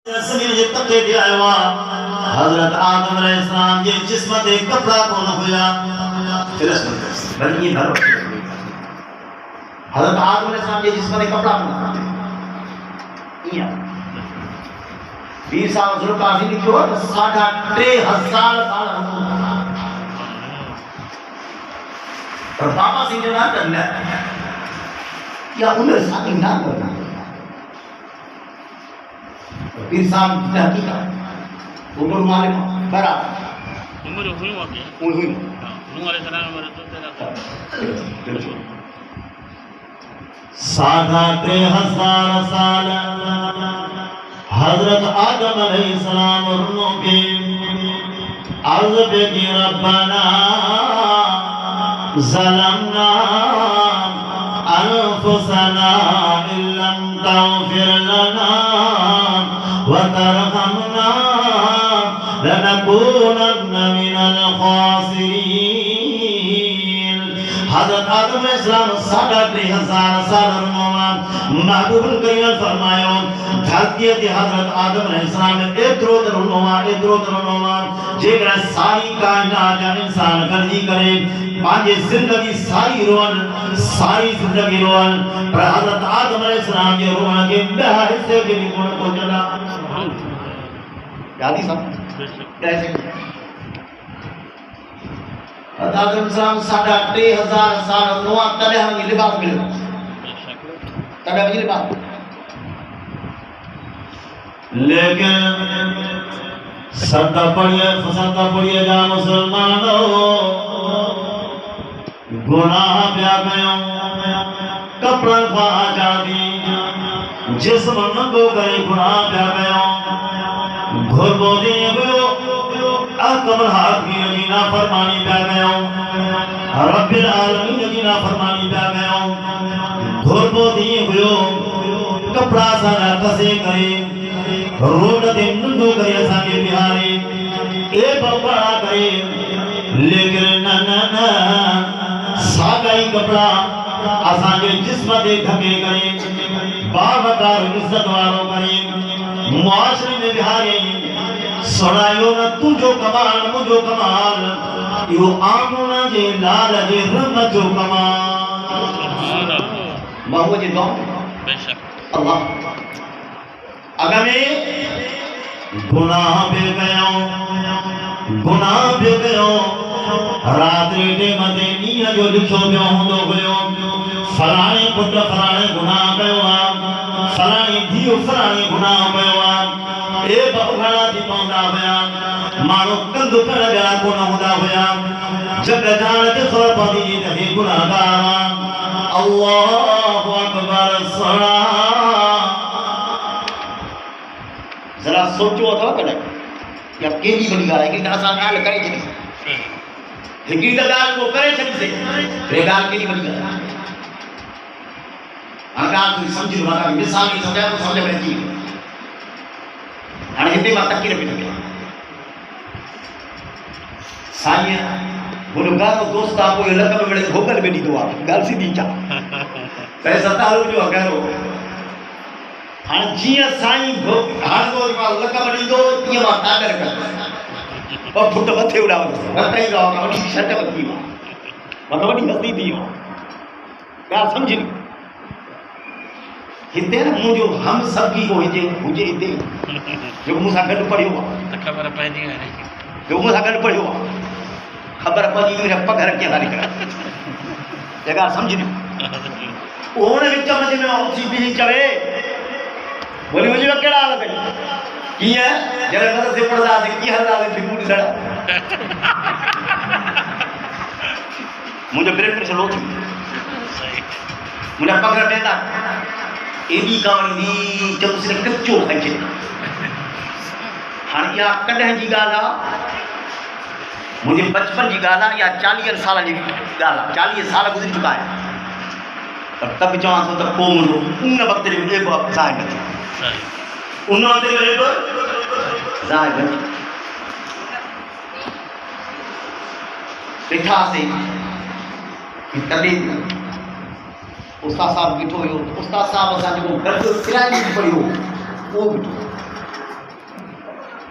زمین جے تکے دے آیا حضرت آدم علیہ السلام جے جسم دے کپڑا کون ہویا پھر اس میں بنی دھر حضرت آدم علیہ السلام جے جسم دے کپڑا کون ہویا 20 سال ذوالقعدہ لکھو 3.5 سال اور بابا سے جو نہ کرنا یا عمر ساتھ نہ کرنا پیر صاحب کی حقیقت عمر معلوم برابر عمر ہوئی واقعی ہوئی نوح علیہ السلام عمر تو تیرا 3.5 سال حضرت آدم علیہ السلام رنوں کے عرض پہ کی ربنا ظلمنا انفسنا ان لم تغفر لنا وترحمنا لنكونن من الخاسرين. حضرت آدم علیہ السلام 3.5 سال محبوب کریم فرمایا دھرتی تے حضرت آدم علیہ السلام اترو درنوا جے ساری کائنات جا انسان گرجی کرے پانچے زندگی ساری زندگی روان پر حضرت آدم علیہ السلام کے روان کے بہا حصے کے بھی کون کو چلا یادی صاحب کیسے حضرت آدم علیہ السلام 3.5 سال نوہ تلے ہمیں لباس ملے تلے ہمیں لباس لیکن سدا پڑھئے جا مسلمانوں گناہ پیا گئے کپڑا پا آزادی جسم ننگو کرے گناہ پیا گئے گھر بو دیے گئے اکبر حاکمی نجینا فرمانی پیا گئے رب العالمین نجینا فرمانی پیا گئے گھر بو دیے گئے کپڑا سانا کسے کرے روڈ دے ننگو کرے ایسا کے بہارے اے بڑا کرے لیکن نا ساگائی کپڑا آسان کے جسم دے دھکے کرے باوقار عزت والوں کرے معاشرے میں بہارے سڑائیوں نا تجھو کمال مجھو کمال یو آمونا جے لال جے رم جو کمال بہو جے دو اللہ اگر میں گناہ پہ گیا رات ریٹے مدے نیا جو لکھو پہ ہوندو گئے فلانے پتر فلانے گناہ گئے فلانے دھیو فلانے گناہ گئے اے بہوڑا دی پوندا ہویا مارو کندو کر گیا گناہ ہودا ہویا جب جان کے خبر پڑی جی گناہ گارا اللہ اکبر صلاح ذرا سوچو تھا کنے یا کیڑی بڑی گال ہے کہ آسان گال کرے چھ نہیں ہکڑی تا گال وہ کرے چھ سے رے گال کیڑی بڑی گال اگر تو سمجھ لو اگر مثال نہیں سمجھا تو سمجھ میں جی ہن ہتے ما تک رکھ دے سائیں وہ گال دوست آپ کو لگا میں گوگل میں دی دو گال سیدھی چا تے 17 جو اگرو ہاں جیاں سائیں ہر کو لکا بڑی دو تیاں ماں تاگر کر اور پھٹ متھے اڑا وقت ہی رہا کہ وقت شرط وقتی ماں وقت ہستی تھی کیا سمجھ نہیں ہتے نا مجھو ہم سب کی کو مجھے ہتے جو مجھا گھر پڑی ہوا خبر پہنی ہے جو مجھا گھر پڑی ہوا خبر پڑی میرے پگھر کیا داری کرا جگہ سمجھ نہیں اونے وچ مجھے میں اونچی بھی چوے بولی مجھے وہ کیڑا حالت ہے کی ہے جلے مدد سے پڑھا سے کی حالت ہے پھر پوری سڑا مجھے بریڈ پر چلو تھی مجھے پکڑ دیتا ایڈی کامن دی جب اس نے کچو کھائی چھے ہاں یا کڑھیں جی گالا مجھے 55 جی گالا یا 40 سالہ جی گالا 40 سالہ گزر چکا ہے اور تب جوان سو تک قوم رو ان وقت لئے ایک وقت ظاہر نہ ان وقت لئے ایک ظاہر نہ بٹھا سے تبلیغ استاد صاحب بیٹھو ہو استاد صاحب اساں جو گھر جو کرائے نہیں پڑی ہو وہ بیٹھو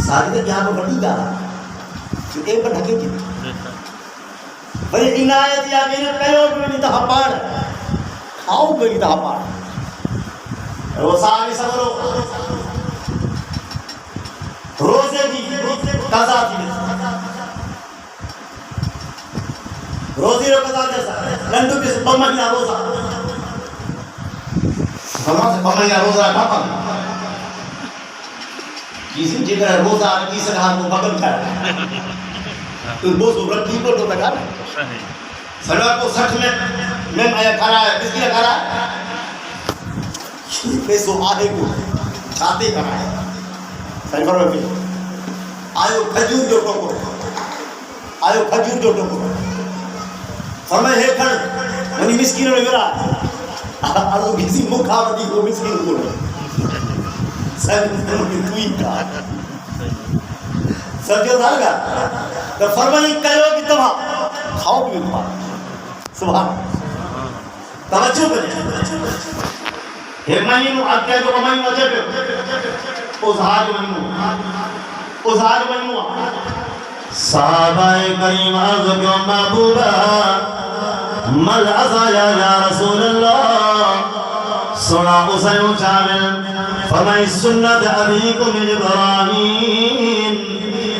ساری تے جان بڑی گل ہے اے پر ڈھکے کی بھئی عنایت یا میرے کہو بھی دہا پڑھ کھاؤ بھی دہا پڑھ روزانہ سگرو روزے کی قضا تھی روزی رو قضا جیسا لنڈو کے بمہینہ روزہ ہمارا سے بمہینہ روزہ رکھا پا کسی جگہ روزہ کسی کہا کو بغل کر تو بوزو رکھی کو تو لگا سلوار کو 60 میں آیا کھا رہا ہے کس کی کھا رہا ہے پیسو آدھے کو چھاتے کھا رہا ہے سلوار میں آئیو کھجور جو ٹوکو آئیو کھجور جو ٹوکو فرمائے ہے کھڑ منی مسکین میں گرا آلو کسی مکھاوٹی کو مسکین کو سلوار میں توی کا سمجھو دار گا تو فرمائے کہو کہ تمہاں کھاؤ بھی کھاؤ سبحان توجہ کریں ایک مہینوں آتے جو مہینوں جب ازہار مجموعہ صحابہ کریم عرض کیوں محبوبہ مل عزایا یا رسول اللہ سنا حسین چامل فرمائی سنت ابیکم ابراہیم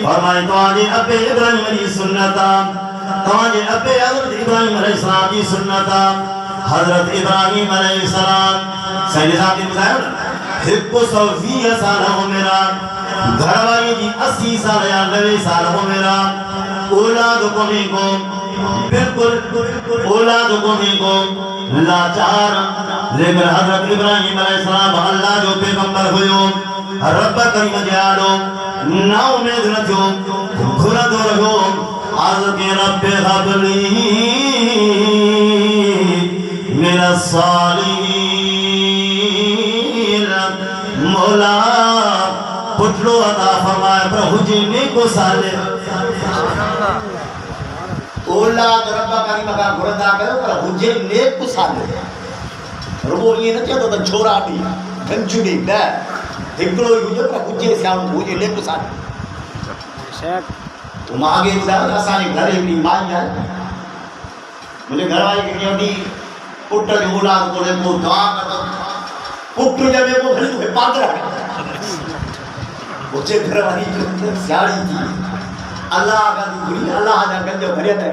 فرمائی توانی ابے ابراہیم علیہ سنتا توانی ابے حضرت ابراہیم علیہ السلام کی سنتا حضرت ابراہیم علیہ السلام سیدی صاحب کی بتایا حب سو 20 سال ہو میرا گھر والی جی 80 سال یا 90 سال ہو میرا اولاد کو بھی کو بالکل اولاد کو بھی کو لاچار لیکن حضرت ابراہیم علیہ السلام اللہ جو پیغمبر ہوئے رب کریم جیالو نا امید نہ تھو گھر دو رہو عرض کے رب حبلی من الصالحین مولا پٹلو عطا فرمائے پر حجیمی کو سالے اولاد ربا کاری مگا گھردا کرو پر حجے نیک کو سالے ربو یہ نہ چاہتا تھا چھوڑا دی گھنچو دی دے دکڑو ہی پر حجے سیاؤں حجے نیک کو سالے تو ماں آگے بتایا آسانی گھر اپنی مائی ہے مجھے گھر والے کہ ہوتی پٹر جو اولاد کو لے کو دعا کرتا پٹر جب یہ کو گھر تو پاک رکھا اچھے گھر والی جو سیاڑی تھی اللہ آگا دی گھری اللہ آجا گن جو گھریت ہے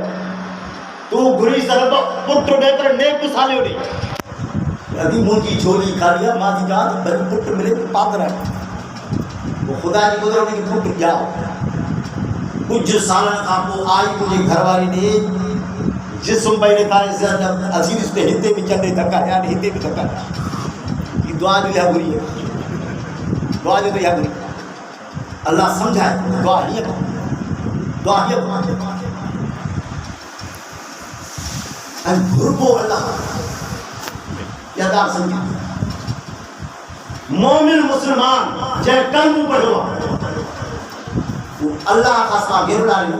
تو گھری سرب پٹر دیتر نیک کو سالے ہو نہیں ادھی مونجی چھولی کھا لیا ماں دی جان بھر پٹر ملے تو پاک رکھا وہ خدا جی قدروں نے کہ پٹر کیا کچھ سالن کا کو آئی مجھے گھر والی نے جسم پہلے کھانے سے عزیز اس پہ ہندے بھی چندے تھکا یعنی ہندے بھی تھکا یہ دعا جو یہاں بری ہے دعا جو یہاں بری اللہ سمجھائے دعا ہی ہے دعا ہی ہے گھربو اللہ یادار سمجھا مومن مسلمان جائے کلمہ پڑھوا اللہ کا سوا گھر ڈالے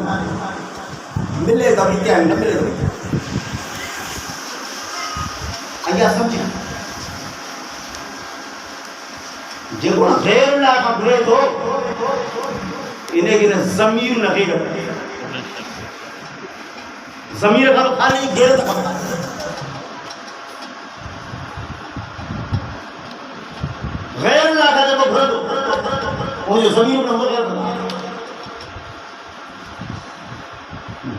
ملے تو کیا ہے نہ ملے تو کیا آیا سمجھا جو غیر اللہ کا گھرے تو انہیں کہ ضمیر نہ گھر ضمیر کا خالی گھر تک پکتا غیر اللہ کا جب گھر تو وہ جو ضمیر نہ گھر تک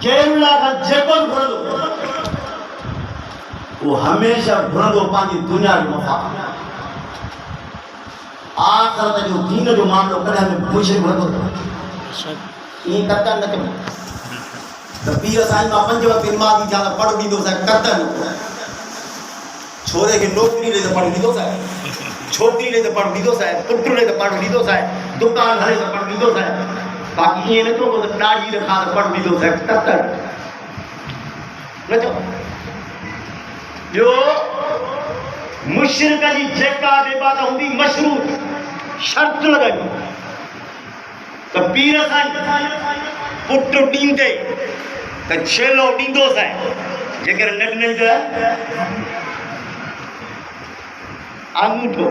غیر اللہ کا جبن بھردو وہ ہمیشہ بھردو پانی دنیا کی مفاق آخرت جو دین جو معاملو کرے ہمیں پوچھے بھردو یہ کرتا نہ کرے تو پیر سائن کا پنج وقت علماء کی جانا پڑھ بھی دو سائے کرتا نہ چھوڑے کے نوکری لے تو پڑھ بھی دو سائے چھوٹی لے تو پڑھ بھی دو سائے پٹر لے تو پڑھ بھی دو سائے دکان گھرے تو پڑھ بھی دو سائے باقی یہ نہ تو وہ ڈاڑی رکھا تو پڑھ بھی دو سائے تر نہ چاہو جو مشرق جی جیکا بے بات ہوندی مشروط شرط لگائی تو پیر سائیں پٹر ڈین دے تو چھلو ڈین دو سائے جیکر نٹ نہیں جو ہے انگوٹھو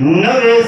90